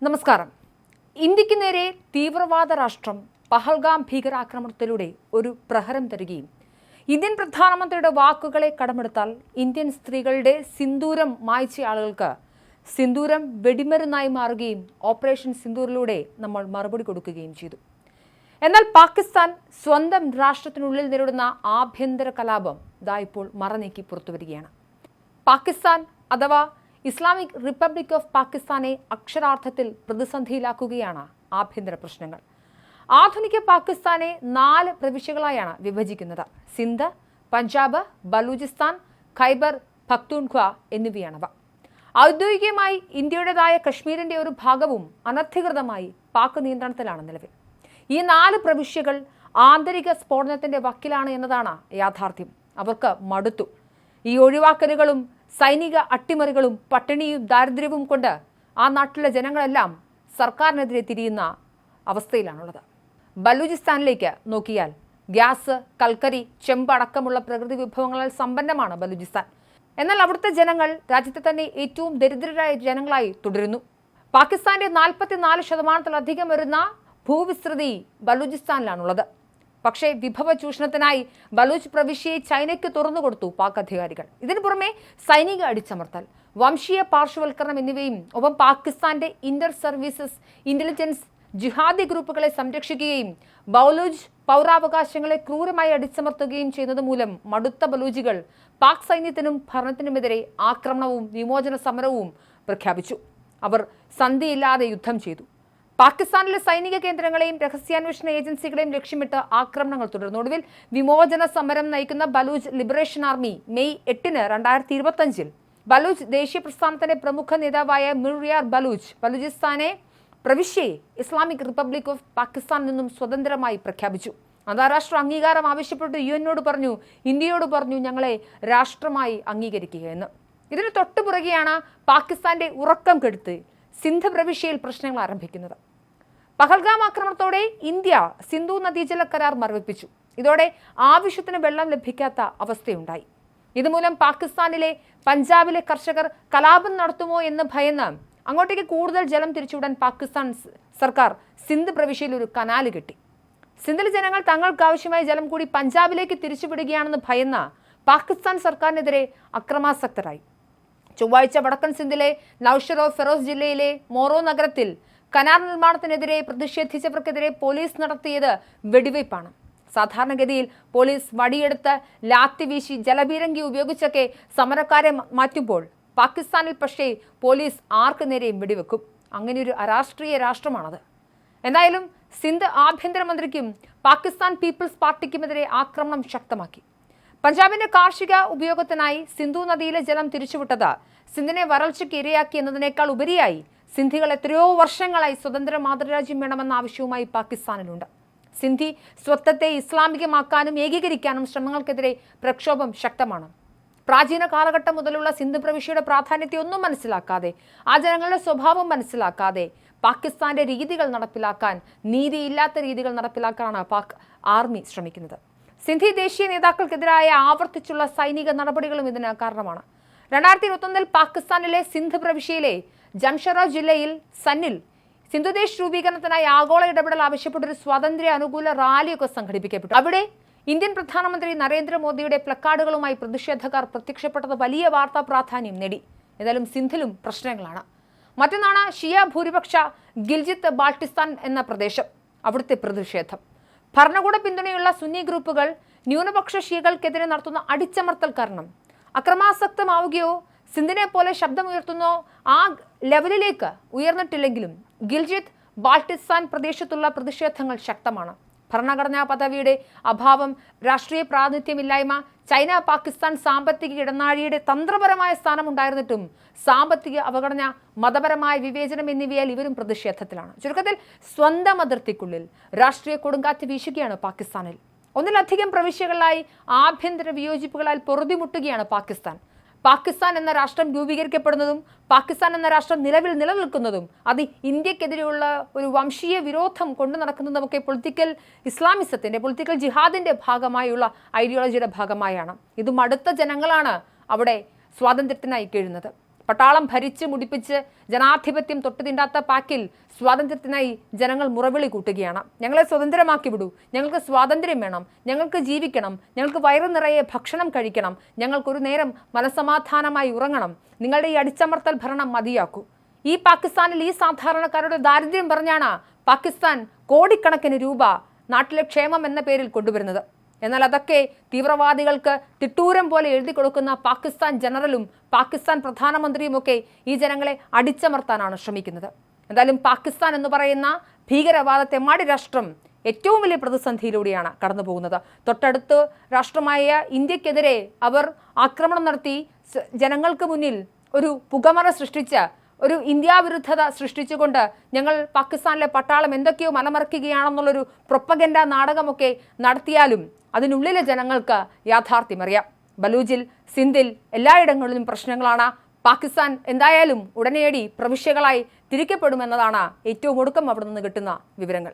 നമസ്കാരം. ഇന്ത്യക്ക് നേരെ തീവ്രവാദ രാഷ്ട്രം പഹൽഗാം ഭീകരാക്രമണത്തിലൂടെ ഒരു പ്രഹരം തരികയും ഇന്ത്യൻ പ്രധാനമന്ത്രിയുടെ വാക്കുകളെ കടമെടുത്താൽ ഇന്ത്യൻ സ്ത്രീകളുടെ സിന്ദൂരം മായ്ച്ച ആളുകൾക്ക് സിന്ദൂരം വെടിമരുന്നായി മാറുകയും ഓപ്പറേഷൻ സിന്ദൂറിലൂടെ നമ്മൾ മറുപടി കൊടുക്കുകയും ചെയ്തു. എന്നാൽ പാകിസ്ഥാൻ സ്വന്തം രാഷ്ട്രത്തിനുള്ളിൽ നേരിടുന്ന ആഭ്യന്തര കലാപം ഇതാ ഇപ്പോൾ മറനീക്കി പുറത്തുവരികയാണ്. പാകിസ്ഥാൻ അഥവാ ഇസ്ലാമിക് റിപ്പബ്ലിക് ഓഫ് പാകിസ്ഥാനെ അക്ഷരാർത്ഥത്തിൽ പ്രതിസന്ധിയിലാക്കുകയാണ് ആഭ്യന്തര പ്രശ്നങ്ങൾ. ആധുനിക പാകിസ്ഥാനെ 4 പ്രവിശ്യകളായാണ് വിഭജിക്കുന്നത്. സിന്ധ്, പഞ്ചാബ്, ബലൂചിസ്ഥാൻ, ഖൈബർ പഖ്തൂൺഖ്വ എന്നിവയാണവ. ഔദ്യോഗികമായി ഇന്ത്യയുടേതായ കശ്മീരിന്റെ ഒരു ഭാഗവും അനധികൃതമായി പാക് നിയന്ത്രണത്തിലാണ് നിലവിൽ. ഈ 4 പ്രവിശ്യകൾ ആന്തരിക സ്ഫോടനത്തിന്റെ വക്കിലാണ് എന്നതാണ് യാഥാർത്ഥ്യം. അവർക്ക് മടുത്തു. ഈ ഒഴിവാക്കലുകളും സൈനിക അട്ടിമറികളും പട്ടിണിയും ദാരിദ്ര്യവും കൊണ്ട് ആ നാട്ടിലെ ജനങ്ങളെല്ലാം സർക്കാരിനെതിരെ തിരിയുന്ന അവസ്ഥയിലാണുള്ളത്. ബലൂചിസ്ഥാനിലേക്ക് നോക്കിയാൽ ഗ്യാസ്, കൽക്കരി, ചെമ്പ് അടക്കമുള്ള പ്രകൃതി വിഭവങ്ങളാൽ സമ്പന്നമാണ് ബലൂചിസ്ഥാൻ. എന്നാൽ അവിടുത്തെ ജനങ്ങൾ രാജ്യത്തെ തന്നെ ഏറ്റവും ദരിദ്രരായ ജനങ്ങളായി തുടരുന്നു. പാകിസ്ഥാന്റെ 44% വരുന്ന ഭൂവിസ്തൃതി ബലൂചിസ്ഥാനിലാണുള്ളത്. പക്ഷേ വിഭവ ചൂഷണത്തിനായി ബലൂച്ച് പ്രവിശ്യയെ ചൈനയ്ക്ക് തുറന്നുകൊടുത്തു പാക് അധികാരികൾ. ഇതിനു പുറമെ സൈനിക അടിച്ചമർത്തൽ, വംശീയ പാർശ്വവൽക്കരണം എന്നിവയും ഒപ്പം പാകിസ്ഥാന്റെ ഇന്റർ സർവീസസ് ഇന്റലിജൻസ് ജിഹാദി ഗ്രൂപ്പുകളെ സംരക്ഷിക്കുകയും ബലൂച്ച് പൗരാവകാശങ്ങളെ ക്രൂരമായി അടിച്ചമർത്തുകയും ചെയ്യുന്നത് മൂലം മടുത്ത ബലൂജികൾ പാക് സൈന്യത്തിനും ഭരണത്തിനുമെതിരെ ആക്രമണവും വിമോചന സമരവും പ്രഖ്യാപിച്ചു. അവർ സന്ധിയില്ലാതെ യുദ്ധം ചെയ്തു. പാകിസ്ഥാനിലെ സൈനിക കേന്ദ്രങ്ങളെയും രഹസ്യാന്വേഷണ ഏജൻസികളെയും ലക്ഷ്യമിട്ട് ആക്രമണങ്ങൾ തുടർന്നു. ഒടുവിൽ വിമോചന സമരം നയിക്കുന്ന Baloch liberation army May 8 2025 Baloch ദേശീയ പ്രസ്ഥാനത്തിന്റെ പ്രമുഖ നേതാവായ മിർയാർ ബലൂച്ച് ബലൂചിസ്ഥാനെ പ്രവിശ്യയെ ഇസ്ലാമിക് റിപ്പബ്ലിക് ഓഫ് പാകിസ്ഥാനിൽ നിന്നും സ്വതന്ത്രമായി പ്രഖ്യാപിച്ചു. അന്താരാഷ്ട്ര അംഗീകാരം ആവശ്യപ്പെട്ട് UN പറഞ്ഞു, ഇന്ത്യയോട് പറഞ്ഞു ഞങ്ങളെ രാഷ്ട്രമായി അംഗീകരിക്കുക എന്ന്. ഇതിന് തൊട്ടുപുറകെയാണ് പാകിസ്ഥാന്റെ ഉറക്കം കെടുത്ത് സിന്ധ് പ്രവിശ്യയിൽ പ്രശ്നങ്ങൾ ആരംഭിക്കുന്നത്. പഹൽഗാം ആക്രമണത്തോടെ ഇന്ത്യ സിന്ധു നദീജല കരാർ മരവിപ്പിച്ചു. ഇതോടെ ആവശ്യത്തിന് വെള്ളം ലഭിക്കാത്ത അവസ്ഥയുണ്ടായി. ഇതുമൂലം പാകിസ്ഥാനിലെ പഞ്ചാബിലെ കർഷകർ കലാപം നടത്തുമോ എന്ന് ഭയന്ന് അങ്ങോട്ടേക്ക് കൂടുതൽ ജലം തിരിച്ചുവിടാൻ പാകിസ്ഥാൻ സർക്കാർ സിന്ധ് പ്രവിശ്യയിൽ ഒരു കനാല് കെട്ടി. സിന്ധിലെ ജനങ്ങൾ തങ്ങൾക്ക് ആവശ്യമായ ജലം കൂടി പഞ്ചാബിലേക്ക് തിരിച്ചുവിടുകയാണെന്ന് ഭയന്ന് പാകിസ്ഥാൻ സർക്കാരിനെതിരെ അക്രമാസക്തരായി. ചൊവ്വാഴ്ച വടക്കൻ സിന്ധിലെ നൌഷറോ ഫെറോസ് ജില്ലയിലെ മോറോ നഗരത്തിൽ കനാൽ നിർമ്മാണത്തിനെതിരെ പ്രതിഷേധിച്ചവർക്കെതിരെ പോലീസ് നടത്തിയത് വെടിവയ്പ്പാണ്. സാധാരണഗതിയിൽ പോലീസ് വടിയെടുത്ത് ലാത്തി വീശി ജലപീരങ്കി ഉപയോഗിച്ചൊക്കെ സമരക്കാരെ മാറ്റുമ്പോൾ പാകിസ്ഥാനിൽ പക്ഷേ പോലീസ് ആർക്ക് നേരെയും വെടിവെക്കും. അങ്ങനെയൊരു അരാഷ്ട്രീയ രാഷ്ട്രമാണത്. എന്തായാലും സിന്ധ് ആഭ്യന്തരമന്ത്രിക്കും പാകിസ്ഥാൻ പീപ്പിൾസ് പാർട്ടിക്കുമെതിരെ ആക്രമണം ശക്തമാക്കി. പഞ്ചാബിന്റെ കാർഷിക ഉപയോഗത്തിനായി സിന്ധു നദിയിലെ ജലം തിരിച്ചുവിട്ടത് സിന്ധിനെ വരൾച്ചയ്ക്ക് ഇരയാക്കി എന്നതിനേക്കാൾ ഉപരിയായി സിന്ധികൾ എത്രയോ വർഷങ്ങളായി സ്വതന്ത്ര മാതൃരാജ്യം വേണമെന്ന ആവശ്യവുമായി പാകിസ്ഥാനിലുണ്ട്. സിന്ധി സ്വത്വത്തെ ഇസ്ലാമികമാക്കാനും ഏകീകരിക്കാനും ശ്രമങ്ങൾക്കെതിരെ പ്രക്ഷോഭം ശക്തമാണ്. പ്രാചീന കാലഘട്ടം മുതലുള്ള സിന്ധ് പ്രവിശ്യയുടെ പ്രാധാന്യത്തെ ഒന്നും മനസ്സിലാക്കാതെ, ആ ജനങ്ങളുടെ സ്വഭാവം മനസ്സിലാക്കാതെ പാകിസ്ഥാന്റെ രീതികൾ നടപ്പിലാക്കാൻ, നീതിയില്ലാത്ത രീതികൾ നടപ്പിലാക്കാനാണ് പാക് ആർമി ശ്രമിക്കുന്നത്. സിന്ധി ദേശീയ നേതാക്കൾക്കെതിരായ ആവർത്തിച്ചുള്ള സൈനിക നടപടികളും ഇതിന് കാരണമാണ്. 2021 പാകിസ്ഥാനിലെ സിന്ധ് പ്രവിശ്യയിലെ ജംഷറ ജില്ലയിൽ സന്നിൽ സിന്ധുദേശ് രൂപീകരണത്തിനായി ആഗോള ഇടപെടൽ ആവശ്യപ്പെട്ടൊരു സ്വാതന്ത്ര്യ അനുകൂല റാലിയൊക്കെ സംഘടിപ്പിക്കപ്പെട്ടു. അവിടെ ഇന്ത്യൻ പ്രധാനമന്ത്രി നരേന്ദ്രമോദിയുടെ പ്ലക്കാർഡുകളുമായി പ്രതിഷേധക്കാർ പ്രത്യക്ഷപ്പെട്ടത് വലിയ വാർത്താ പ്രാധാന്യം നേടി. ഏതായാലും സിന്ധിലും പ്രശ്നങ്ങളാണ്. മറ്റൊന്നാണ് ഷിയ ഭൂരിപക്ഷ ഗിൽജിത്ത് ബാൾട്ടിസ്ഥാൻ എന്ന പ്രദേശം. അവിടുത്തെ പ്രതിഷേധം. ഭരണകൂട പിന്തുണയുള്ള സുന്നി ഗ്രൂപ്പുകൾ ന്യൂനപക്ഷ ഷിയകൾക്കെതിരെ നടത്തുന്ന അടിച്ചമർത്തൽ കാരണം അക്രമാസക്തമാവുകയോ സിന്ധിനെ പോലെ ശബ്ദമുയർത്തുന്നോ ആ ലെവലിലേക്ക് ഉയർന്നിട്ടില്ലെങ്കിലും ഗിൽജിത്ത് ബാൾട്ടിസ്ഥാൻ പ്രദേശത്തുള്ള പ്രതിഷേധങ്ങൾ ശക്തമാണ്. ഭരണഘടനാ പദവിയുടെ അഭാവം, രാഷ്ട്രീയ പ്രാതിനിധ്യമില്ലായ്മ, ചൈന പാകിസ്ഥാൻ സാമ്പത്തിക ഇടനാഴിയുടെ തന്ത്രപരമായ സ്ഥാനമുണ്ടായിരുന്നിട്ടും സാമ്പത്തിക അവഗണന, മതപരമായ വിവേചനം എന്നിവയാൽ ഇവരും പ്രതിഷേധത്തിലാണ്. ചുരുക്കത്തിൽ സ്വന്തം അതിർത്തിക്കുള്ളിൽ രാഷ്ട്രീയ കൊടുങ്കാറ്റ് വീശുകയാണ് പാകിസ്ഥാനിൽ. ഒന്നിലധികം പ്രവിശ്യകളിലായി ആഭ്യന്തര വിയോജിപ്പുകളാൽ പൊറുതിമുട്ടുകയാണ് പാകിസ്ഥാൻ. പാകിസ്ഥാൻ എന്ന രാഷ്ട്രം രൂപീകരിക്കപ്പെടുന്നതും പാകിസ്ഥാൻ എന്ന രാഷ്ട്രം നിലനിൽക്കുന്നതും അത് ഇന്ത്യക്കെതിരെയുള്ള ഒരു വംശീയ വിരോധം കൊണ്ടു നടക്കുന്നതുമൊക്കെ പൊളിറ്റിക്കൽ ഇസ്ലാമിസത്തിന്റെ, പൊളിറ്റിക്കൽ ജിഹാദിന്റെ ഭാഗമായുള്ള ഐഡിയോളജിയുടെ ഭാഗമായാണ്. ഇത് മടുത്ത ജനങ്ങളാണ് അവിടെ സ്വാതന്ത്ര്യത്തിനായി കഴിയുന്നത്. പട്ടാളം ഭരിച്ച് മുടിപ്പിച്ച് ജനാധിപത്യം തൊട്ടുതിണ്ടാത്ത പാക്കിൽ സ്വാതന്ത്ര്യത്തിനായി ജനങ്ങൾ മുറവിളി കൂട്ടുകയാണ്. ഞങ്ങളെ സ്വതന്ത്രമാക്കി വിടൂ, ഞങ്ങൾക്ക് സ്വാതന്ത്ര്യം വേണം, ഞങ്ങൾക്ക് ജീവിക്കണം, ഞങ്ങൾക്ക് വയറു നിറയെ ഭക്ഷണം കഴിക്കണം, ഞങ്ങൾക്കൊരു നേരം മനസമാധാനമായി ഉറങ്ങണം, നിങ്ങളുടെ ഈ അടിച്ചമർത്തൽ ഭരണം മതിയാക്കൂ. ഈ പാകിസ്ഥാനിൽ ഈ സാധാരണക്കാരുടെ ദാരിദ്ര്യം പറഞ്ഞാണ് പാകിസ്ഥാൻ കോടിക്കണക്കിന് രൂപ നാട്ടിലെ ക്ഷേമം എന്ന പേരിൽ കൊണ്ടുവരുന്നത്. എന്നാൽ അതൊക്കെ തീവ്രവാദികൾക്ക് തിട്ടൂരം പോലെ എഴുതി കൊടുക്കുന്ന പാകിസ്ഥാൻ ജനറലും പാകിസ്ഥാൻ പ്രധാനമന്ത്രിയുമൊക്കെ ഈ ജനങ്ങളെ അടിച്ചമർത്താനാണ് ശ്രമിക്കുന്നത്. എന്തായാലും പാകിസ്ഥാൻ എന്ന് പറയുന്ന ഭീകരവാദത്തെ മാടി രാഷ്ട്രം ഏറ്റവും വലിയ പ്രതിസന്ധിയിലൂടെയാണ് കടന്നു പോകുന്നത്. തൊട്ടടുത്ത് രാഷ്ട്രമായ ഇന്ത്യക്കെതിരെ അവർ ആക്രമണം നടത്തി ജനങ്ങൾക്ക് മുന്നിൽ ഒരു പുകമറ സൃഷ്ടിച്ച് ഒരു ഇന്ത്യ വിരുദ്ധത സൃഷ്ടിച്ചുകൊണ്ട് ഞങ്ങൾ പാകിസ്ഥാനിലെ പട്ടാളം എന്തൊക്കെയോ മലമറിക്കുകയാണെന്നുള്ളൊരു പ്രൊപ്പഗൻഡ നാടകമൊക്കെ നടത്തിയാലും അതിനുള്ളിലെ ജനങ്ങൾക്ക് യാഥാർത്ഥ്യമറിയാം. ബലൂജിൽ, സിന്ധിൽ എല്ലായിടങ്ങളിലും പ്രശ്നങ്ങളാണ്. പാകിസ്ഥാൻ എന്തായാലും ഉടനടി പ്രവിശ്യകളായി തിരിക്കപ്പെടുമെന്നതാണ് ഏറ്റവും ഒടുക്കം അവിടെ നിന്ന് കിട്ടുന്ന വിവരങ്ങൾ.